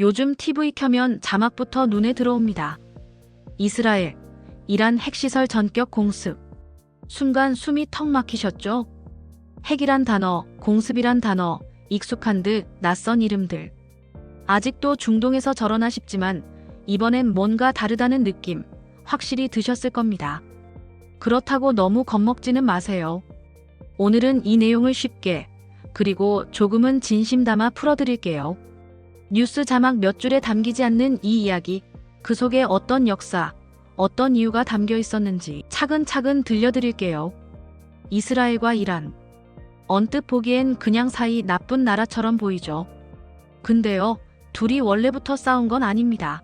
요즘 TV 켜면 자막부터 눈에 들어옵니다. 이스라엘, 이란 핵시설 전격 공습. 순간 숨이 턱 막히셨죠? 핵이란 단어, 공습이란 단어, 익숙한 듯 낯선 이름들. 아직도 중동에서 저러나 싶지만 이번엔 뭔가 다르다는 느낌 확실히 드셨을 겁니다. 그렇다고 너무 겁먹지는 마세요. 오늘은 이 내용을 쉽게 그리고 조금은 진심 담아 풀어드릴게요. 뉴스 자막 몇 줄에 담기지 않는 이 이야기, 그 속에 어떤 역사, 어떤 이유가 담겨 있었는지 차근차근 들려드릴게요. 이스라엘과 이란. 언뜻 보기엔 그냥 사이 나쁜 나라처럼 보이죠. 근데요, 둘이 원래부터 싸운 건 아닙니다.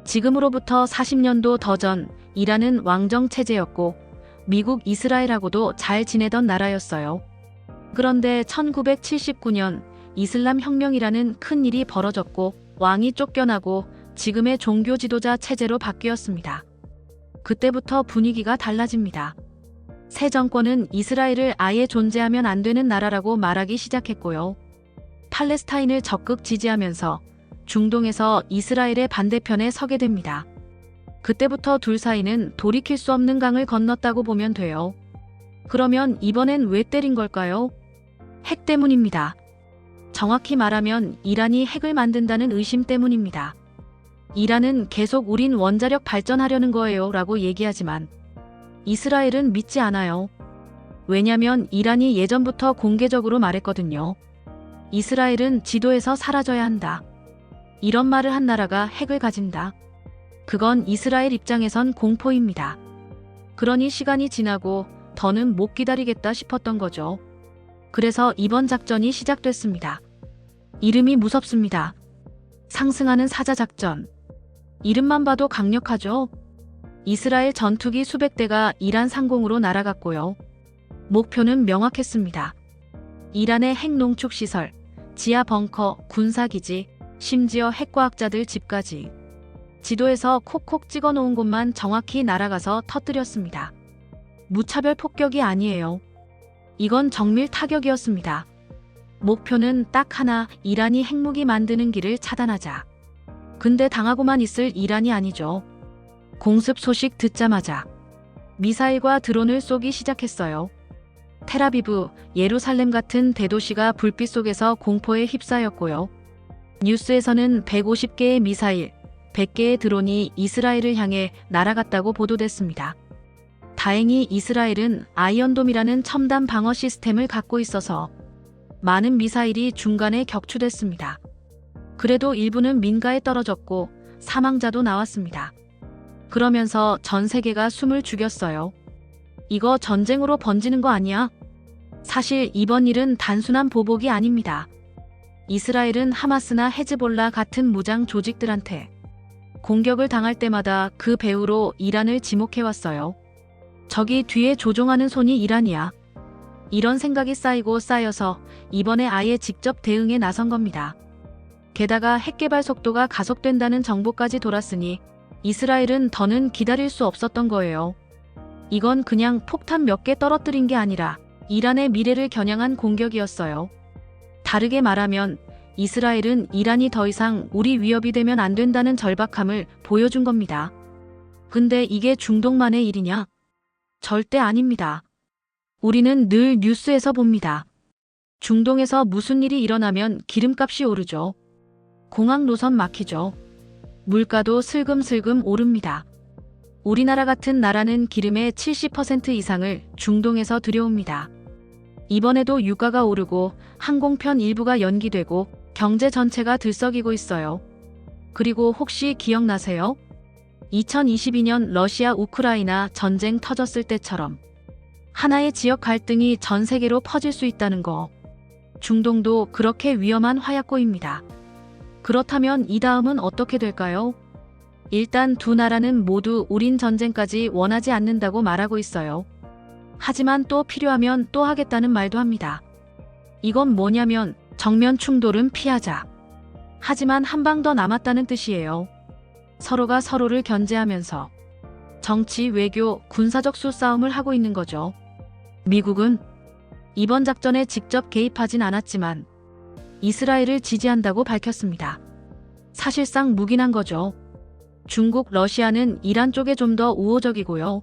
지금으로부터 40년도 더 전 이란은 왕정 체제였고 미국 이스라엘하고도 잘 지내던 나라였어요. 그런데 1979년 이슬람 혁명이라는 큰 일이 벌어졌고 왕이 쫓겨나고 지금의 종교 지도자 체제로 바뀌었습니다. 그때부터 분위기가 달라집니다. 새 정권은 이스라엘을 아예 존재하면 안 되는 나라라고 말하기 시작했고요. 팔레스타인을 적극 지지하면서 중동에서 이스라엘의 반대편에 서게 됩니다. 그때부터 둘 사이는 돌이킬 수 없는 강을 건넜다고 보면 돼요. 그러면 이번엔 왜 때린 걸까요? 핵 때문입니다. 정확히 말하면 이란이 핵을 만든다는 의심 때문입니다. 이란은 계속 우린 원자력 발전하려는 거예요 라고 얘기하지만 이스라엘은 믿지 않아요. 왜냐면 이란이 예전부터 공개적으로 말했거든요. 이스라엘은 지도에서 사라져야 한다. 이런 말을 한 나라가 핵을 가진다. 그건 이스라엘 입장에선 공포입니다. 그러니 시간이 지나고 더는 못 기다리겠다 싶었던 거죠. 그래서 이번 작전이 시작됐습니다. 이름이 무섭습니다. 상승하는 사자작전. 이름만 봐도 강력하죠? 이스라엘 전투기 수백 대가 이란 상공으로 날아갔고요. 목표는 명확했습니다. 이란의 핵 농축 시설, 지하 벙커, 군사기지, 심지어 핵과학자들 집까지. 지도에서 콕콕 찍어 놓은 곳만 정확히 날아가서 터뜨렸습니다. 무차별 폭격이 아니에요. 이건 정밀 타격이었습니다. 목표는 딱 하나, 이란이 핵무기 만드는 길을 차단하자. 근데 당하고만 있을 이란이 아니죠. 공습 소식 듣자마자 미사일과 드론을 쏘기 시작했어요. 텔아비브, 예루살렘 같은 대도시가 불빛 속에서 공포에 휩싸였고요. 뉴스에서는 150개의 미사일, 100개의 드론이 이스라엘을 향해 날아갔다고 보도됐습니다. 다행히 이스라엘은 아이언돔이라는 첨단 방어 시스템을 갖고 있어서 많은 미사일이 중간에 격추됐습니다. 그래도 일부는 민가에 떨어졌고 사망자도 나왔습니다. 그러면서 전 세계가 숨을 죽였어요. 이거 전쟁으로 번지는 거 아니야? 사실 이번 일은 단순한 보복이 아닙니다. 이스라엘은 하마스나 헤즈볼라 같은 무장 조직들한테 공격을 당할 때마다 그 배후로 이란을 지목해왔어요. 적이 뒤에 조종하는 손이 이란이야. 이런 생각이 쌓이고 쌓여서 이번에 아예 직접 대응에 나선 겁니다. 게다가 핵 개발 속도가 가속된다는 정보까지 돌았으니 이스라엘은 더는 기다릴 수 없었던 거예요. 이건 그냥 폭탄 몇 개 떨어뜨린 게 아니라 이란의 미래를 겨냥한 공격이었어요. 다르게 말하면 이스라엘은 이란이 더 이상 우리 위협이 되면 안 된다는 절박함을 보여준 겁니다. 근데 이게 중동만의 일이냐? 절대 아닙니다. 우리는 늘 뉴스에서 봅니다. 중동에서 무슨 일이 일어나면 기름값이 오르죠. 공항 노선 막히죠. 물가도 슬금슬금 오릅니다. 우리나라 같은 나라는 기름의 70% 이상을 중동에서 들여옵니다. 이번에도 유가가 오르고 항공편 일부가 연기되고 경제 전체가 들썩이고 있어요. 그리고 혹시 기억나세요? 2022년 러시아 우크라이나 전쟁 터졌을 때처럼 하나의 지역 갈등이 전 세계로 퍼질 수 있다는 거. 중동도 그렇게 위험한 화약고입니다. 그렇다면 이 다음은 어떻게 될까요? 일단 두 나라는 모두 우린 전쟁까지 원하지 않는다고 말하고 있어요. 하지만 또 필요하면 또 하겠다는 말도 합니다. 이건 뭐냐면 정면 충돌은 피하자. 하지만 한 방 더 남았다는 뜻이에요. 서로가 서로를 견제하면서 정치, 외교, 군사적 수싸움을 하고 있는 거죠. 미국은 이번 작전에 직접 개입하진 않았지만 이스라엘을 지지한다고 밝혔습니다. 사실상 묵인한 거죠. 중국, 러시아는 이란 쪽에 좀 더 우호적이고요.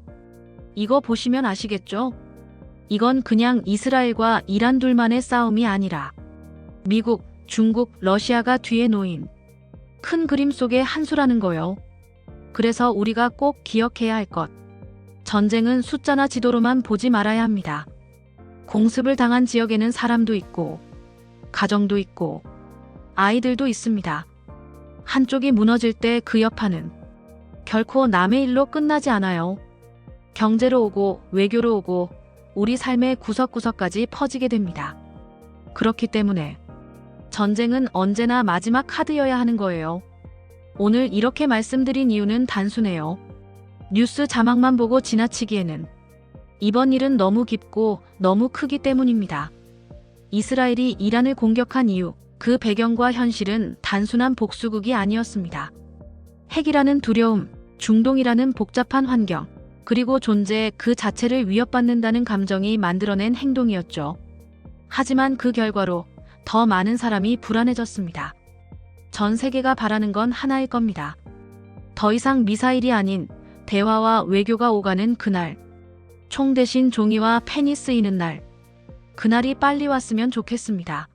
이거 보시면 아시겠죠? 이건 그냥 이스라엘과 이란 둘만의 싸움이 아니라 미국, 중국, 러시아가 뒤에 놓인 큰 그림 속의 한 수라는 거요. 그래서 우리가 꼭 기억해야 할 것. 전쟁은 숫자나 지도로만 보지 말아야 합니다. 공습을 당한 지역에는 사람도 있고, 가정도 있고, 아이들도 있습니다. 한쪽이 무너질 때 그 여파는 결코 남의 일로 끝나지 않아요. 경제로 오고, 외교로 오고, 우리 삶의 구석구석까지 퍼지게 됩니다. 그렇기 때문에 전쟁은 언제나 마지막 카드여야 하는 거예요. 오늘 이렇게 말씀드린 이유는 단순해요. 뉴스 자막만 보고 지나치기에는 이번 일은 너무 깊고 너무 크기 때문입니다. 이스라엘이 이란을 공격한 이유, 그 배경과 현실은 단순한 복수극이 아니었습니다. 핵이라는 두려움, 중동이라는 복잡한 환경, 그리고 존재 그 자체를 위협받는다는 감정이 만들어낸 행동이었죠. 하지만 그 결과로 더 많은 사람이 불안해졌습니다. 전 세계가 바라는 건 하나일 겁니다. 더 이상 미사일이 아닌 대화와 외교가 오가는 그날, 총 대신 종이와 펜이 쓰이는 날, 그날이 빨리 왔으면 좋겠습니다.